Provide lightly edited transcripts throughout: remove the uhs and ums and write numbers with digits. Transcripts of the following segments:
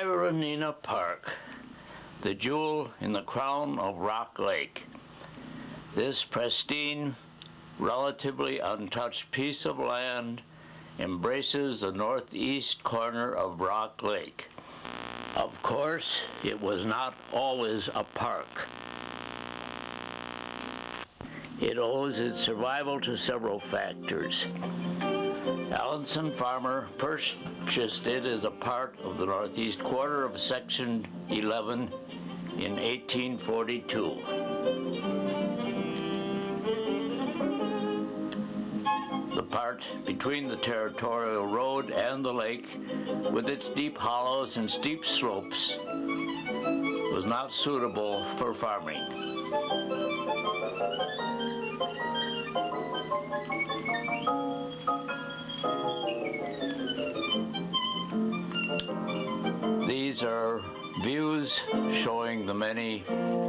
Tyranena Park, the jewel in the crown of Rock Lake. This pristine, relatively untouched piece of land embraces the northeast corner of Rock Lake. Of course, it was not always a park. It owes its survival to several factors. Allenson Farmer purchased it as a part of the northeast quarter of Section 11 in 1842. The part between the territorial road and the lake, with its deep hollows and steep slopes, was not suitable for farming. These are views showing the many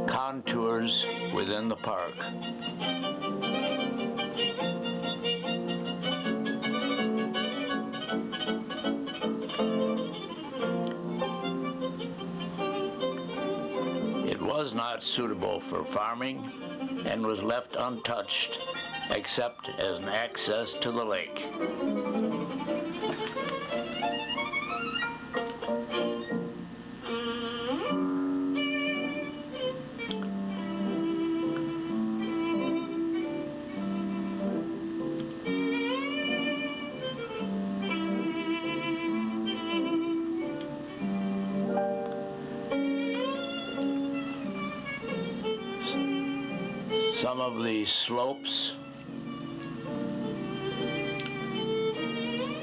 contours within the park. It was not suitable for farming and was left untouched except as an access to the lake. Some of the slopes,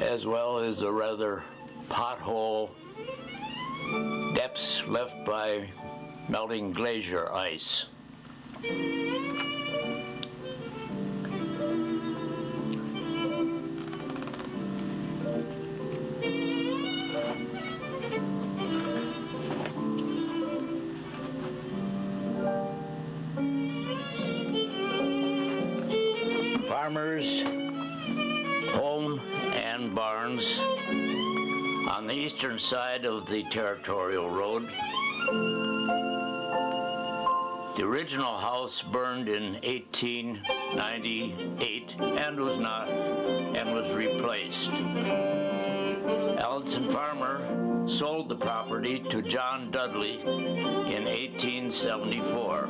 as well as the rather pothole depths left by melting glacier ice. Farmers' home and barns on the eastern side of the territorial road. The original house burned in 1898 and was replaced. Allenson Farmer sold the property to John Dudley in 1874.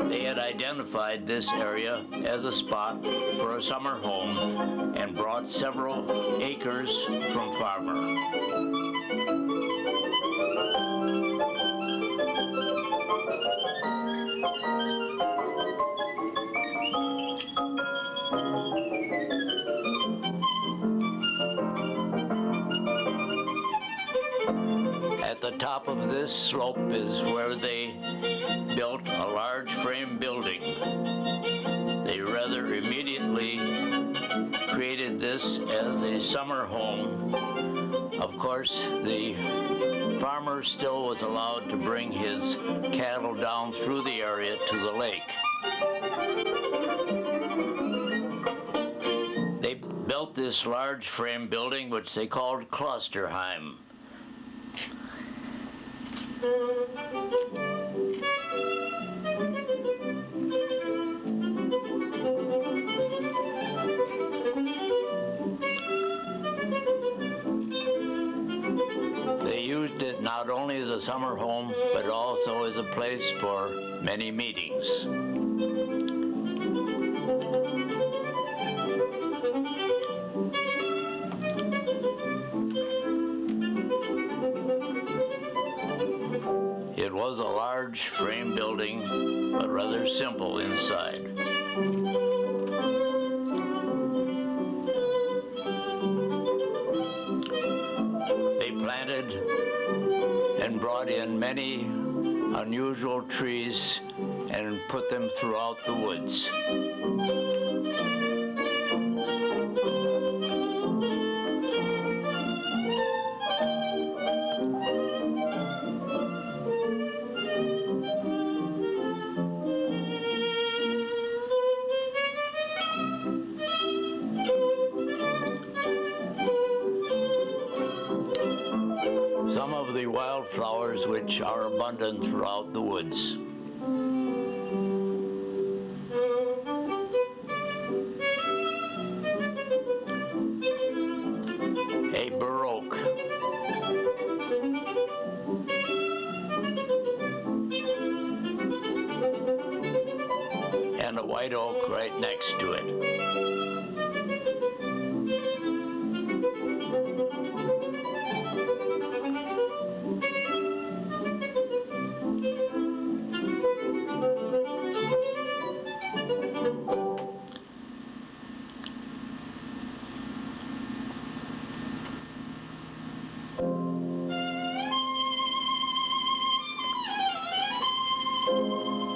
They had identified this area as a spot for a summer home and brought several acres from Farmer. At the top of this slope is where they built a large frame building. They rather immediately created this as a summer home. Of course, the farmer still was allowed to bring his cattle down through the area to the lake. They built this large frame building, which they called Klosterheim. They used it not only as a summer home, but also as a place for many meetings. It was a large frame building, but rather simple inside. They planted and brought in many unusual trees and put them throughout the woods. of the wildflowers which are abundant throughout the woods. A bur oak. And a white oak right next to it.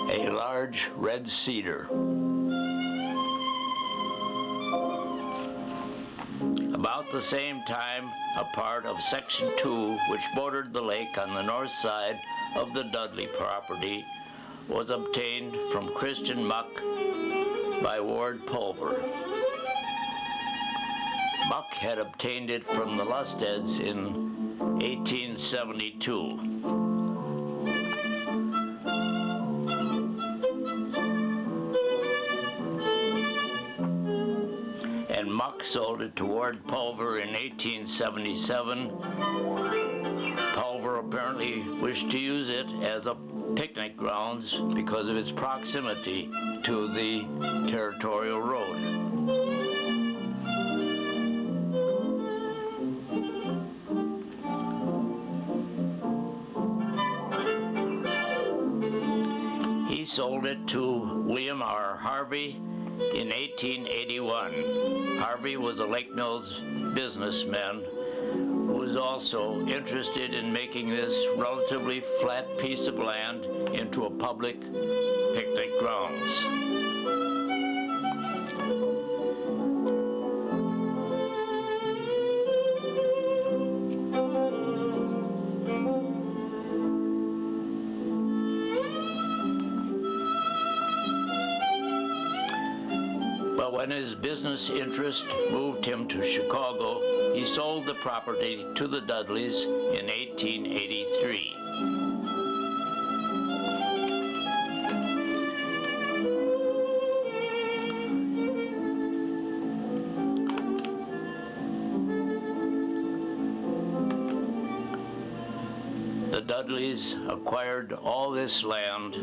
A large red cedar. About the same time, a part of Section 2, which bordered the lake on the north side of the Dudley property, was obtained from Christian Muck by Ward Pulver. Muck had obtained it from the Lusteds in 1872. And Muck sold it to Ward Pulver in 1877. Pulver apparently wished to use it as a picnic grounds because of its proximity to the territorial road. He sold it to William R. Harvey in 1881. Harvey was a Lake Mills businessman who was also interested in making this relatively flat piece of land into a public picnic grounds. But when his business interest moved him to Chicago, he sold the property to the Dudleys in 1883. The Dudleys acquired all this land,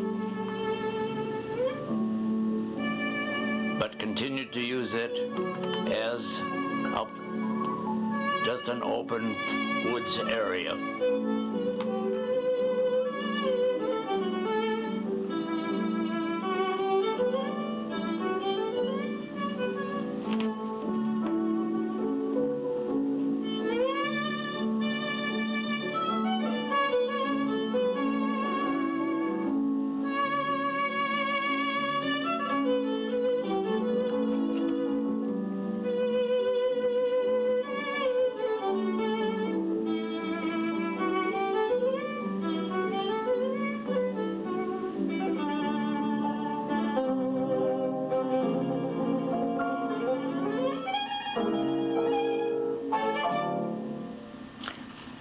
but continued to use it as just an open woods area.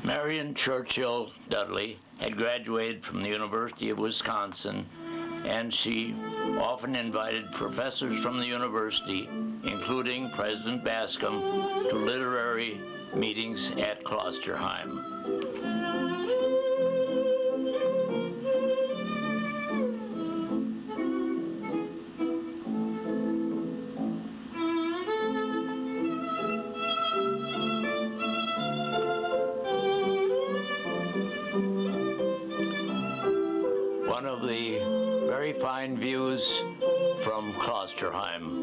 Marion Churchill Dudley had graduated from the University of Wisconsin, and she often invited professors from the university, including President Bascom, to literary meetings at Klosterheim. One of the very fine views from Klosterheim.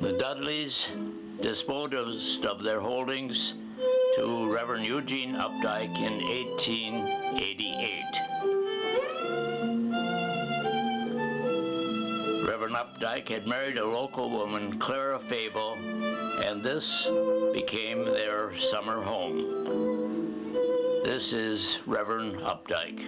The Dudleys disposed of their holdings to Reverend Eugene Updike in 1888. Reverend Updike Updike had married a local woman, Clara Fable, and this became their summer home. This is Reverend Updike.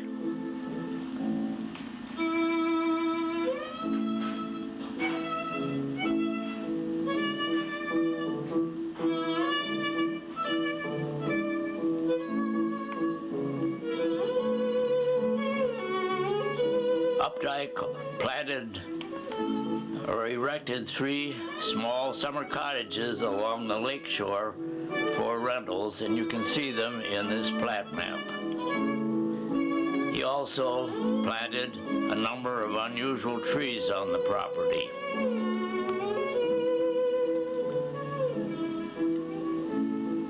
Updike planted or erected 3 small summer cottages along the lake shore for rentals, and you can see them in this plat map. He also planted a number of unusual trees on the property.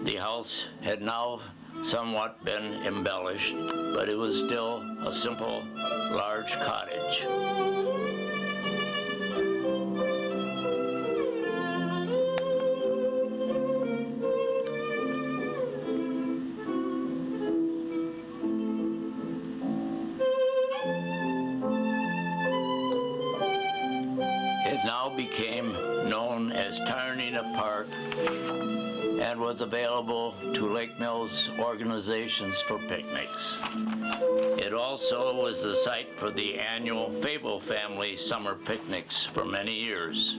The house had now somewhat been embellished, but it was still a simple, large cottage. It now became known as Tyranena Park and was available to Lake Mills organizations for picnics. It also was the site for the annual Fable family summer picnics for many years.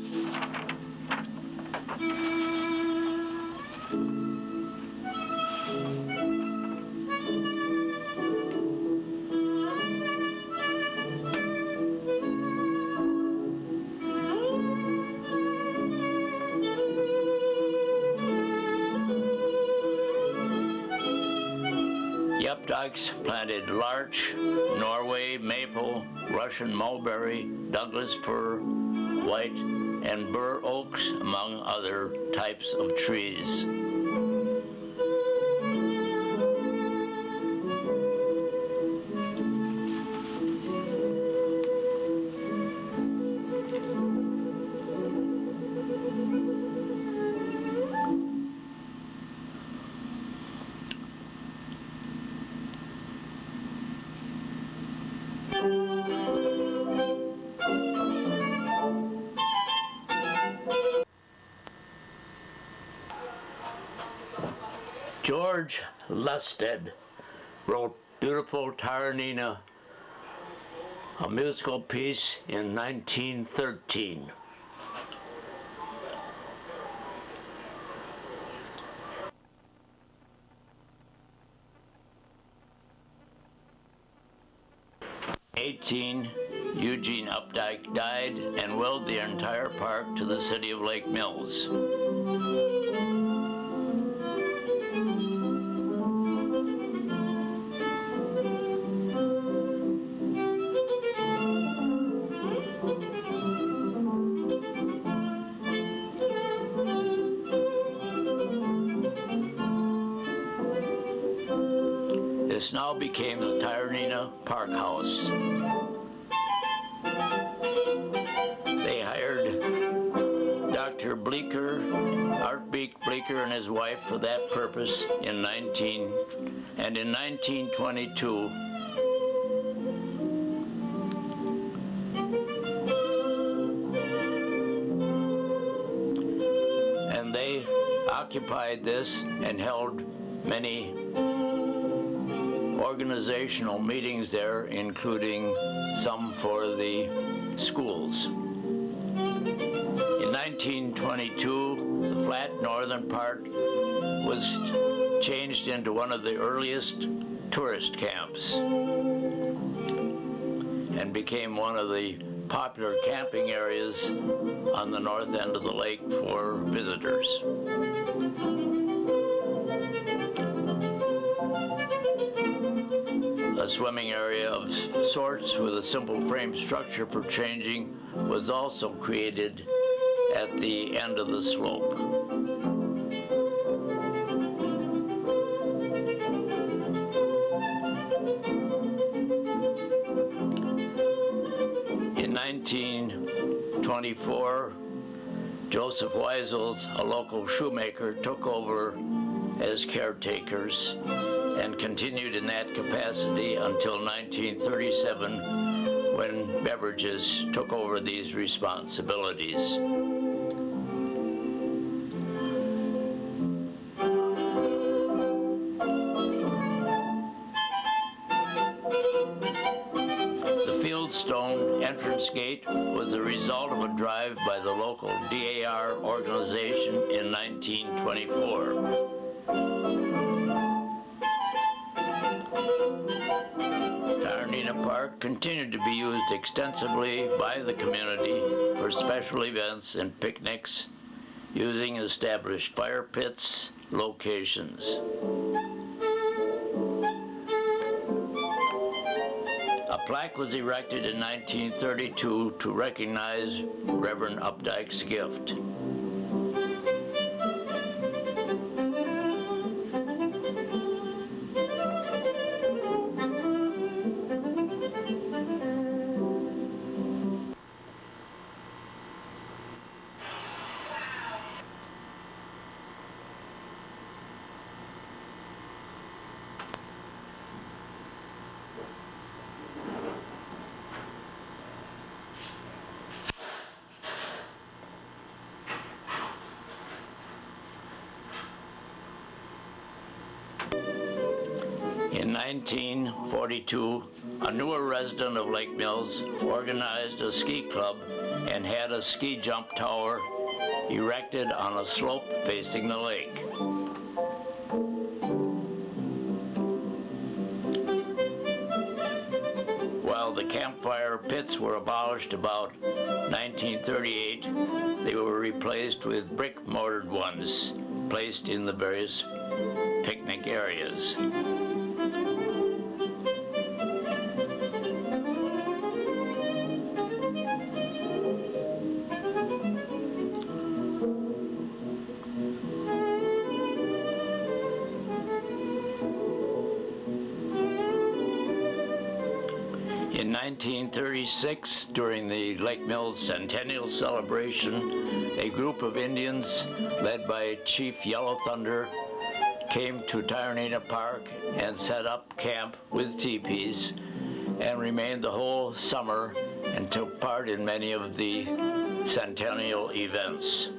The Updikes planted larch, Norway maple, Russian mulberry, Douglas fir, white, and bur oaks, among other types of trees. George Lusted wrote Beautiful Tyranena, a musical piece in 1913. Eugene Updike died and willed the entire park to the city of Lake Mills. This now became the Tyranena Park House. They hired Dr. Bleecker, Art Bleecker and his wife for that purpose in 1922, and they occupied this and held many organizational meetings there, including some for the schools. In 1922, the flat northern part was changed into one of the earliest tourist camps and became one of the popular camping areas on the north end of the lake for visitors. A swimming area of sorts with a simple frame structure for changing was also created at the end of the slope. In 1924, Joseph Weisels, a local shoemaker, took over as caretakers and continued in that capacity until 1937, when beverages took over these responsibilities. The Fieldstone entrance gate was the result of a drive by the local DAR organization in 1924. Tyranena Park continued to be used extensively by the community for special events and picnics using established fire pits locations. A plaque was erected in 1932 to recognize Reverend Updike's gift. In 1942, a newer resident of Lake Mills organized a ski club and had a ski jump tower erected on a slope facing the lake. While the campfire pits were abolished about 1938, they were replaced with brick mortared ones placed in the various picnic areas. In 1936, during the Lake Mills Centennial celebration, a group of Indians led by Chief Yellow Thunder came to Tyranena Park and set up camp with teepees and remained the whole summer and took part in many of the centennial events.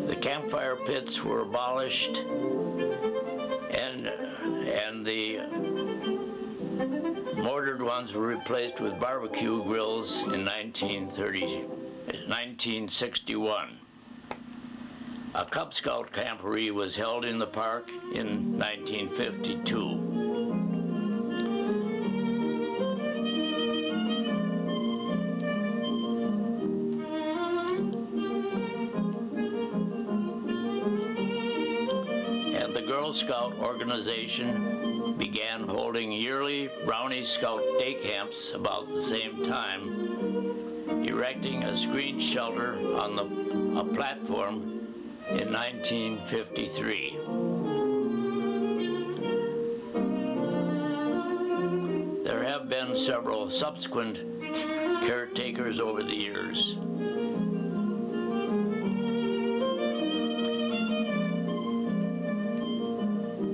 The campfire pits were abolished and the mortared ones were replaced with barbecue grills in 1961. A Cub Scout camporee was held in the park in 1952. The Girl Scout organization began holding yearly Brownie Scout day camps about the same time, erecting a screened shelter on a platform in 1953. There have been several subsequent caretakers over the years.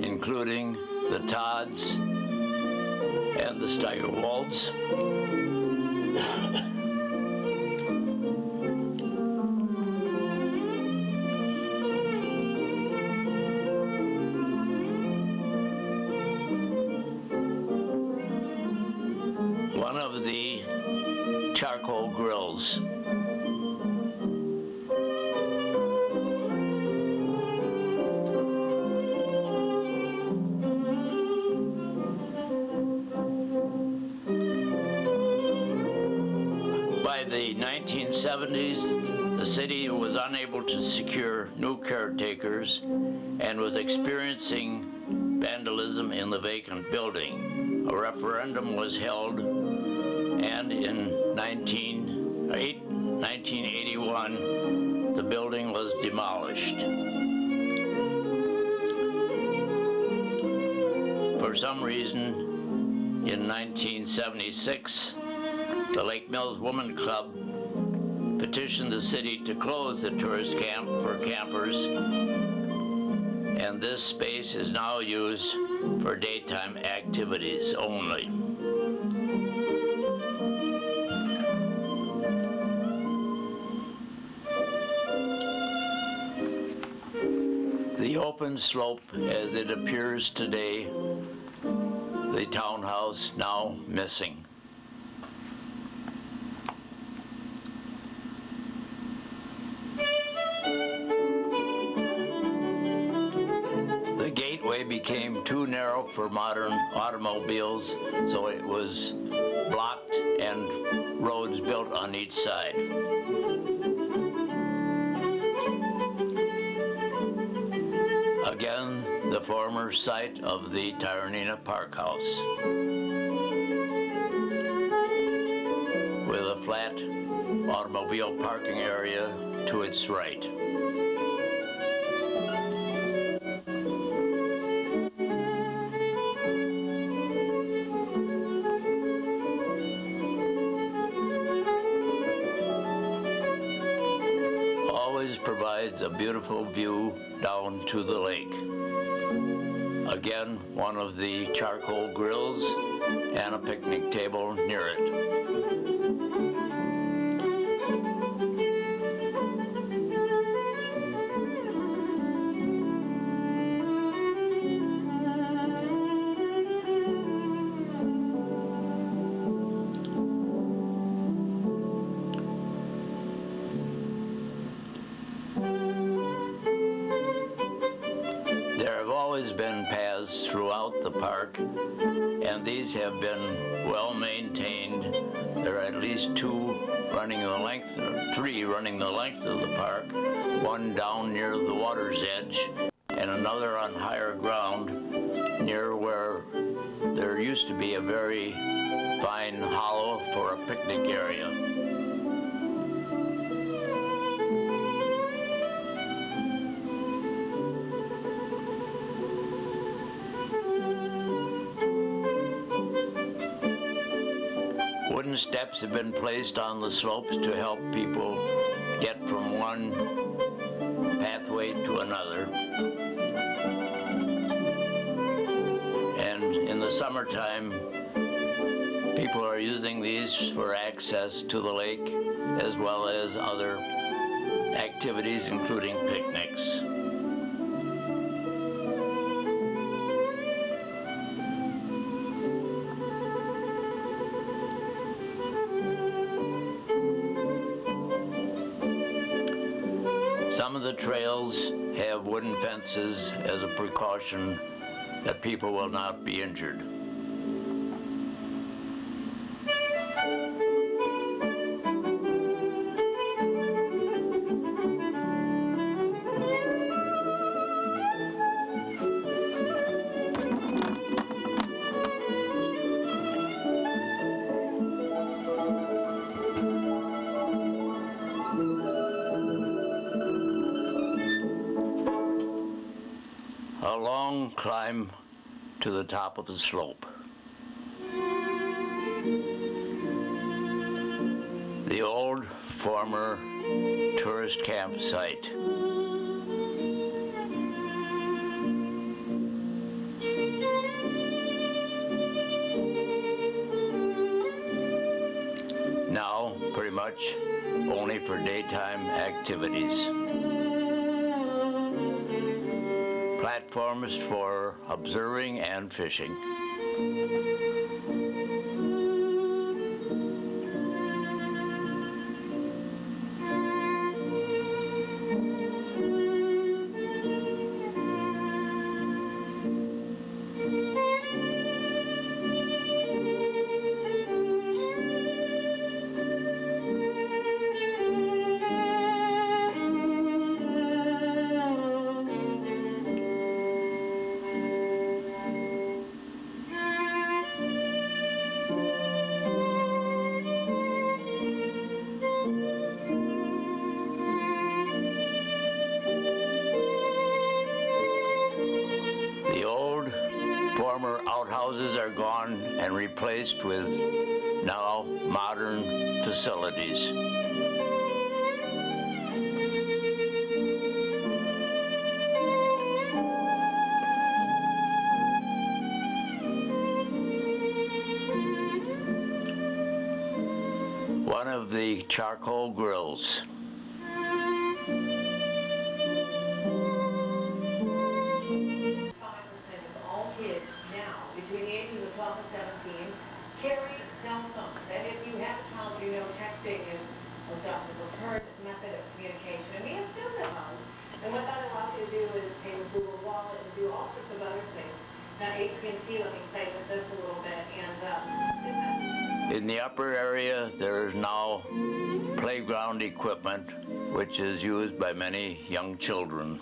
Including the Todds and the Steigerwalds. One of the charcoal grills. By the 1970s, the city was unable to secure new caretakers and was experiencing vandalism in the vacant building. A referendum was held, and in 1981, the building was demolished. For some reason, in 1976, the Lake Mills Woman Club petitioned the city to close the tourist camp for campers and this space is now used for daytime activities only. The open slope as it appears today, the townhouse now missing. The gateway became too narrow for modern automobiles, so it was blocked and roads built on each side. Again, the former site of the Tyranena Park House, with a flat automobile parking area to its right. Always provides a beautiful view down to the lake. Again, one of the charcoal grills and a picnic table near it. There have always been paths throughout the park, and these have been well maintained. There are at least three running the length of the park, one down near the water's edge, and another on higher ground near where there used to be a very fine hollow for a picnic area. Wooden steps have been placed on the slopes to help people get from one pathway to another. And in the summertime, people are using these for access to the lake as well as other activities, including picnics. Some of the trails have wooden fences as a precaution that people will not be injured. A long climb to the top of the slope. The old former tourist campsite. Now, pretty much only for daytime activities. Platforms for observing and fishing. Former outhouses are gone and replaced with now modern facilities. of the charcoal grills. All kids now between the ages of 12 and 17 carry cell phones. And if you have a child, you know texting is most often the preferred method of communication. And we assume that phones. And what that allows you to do is pay with Google Wallet and do all sorts of other things. Now AT&T, let me play with this a little bit. And in the upper area, there is now playground equipment, which is used by many young children.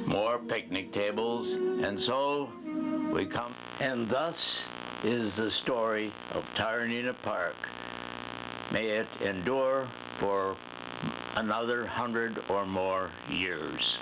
More picnic tables, and so we come. And thus is the story of Tyranena Park. May it endure for another 100 or more years.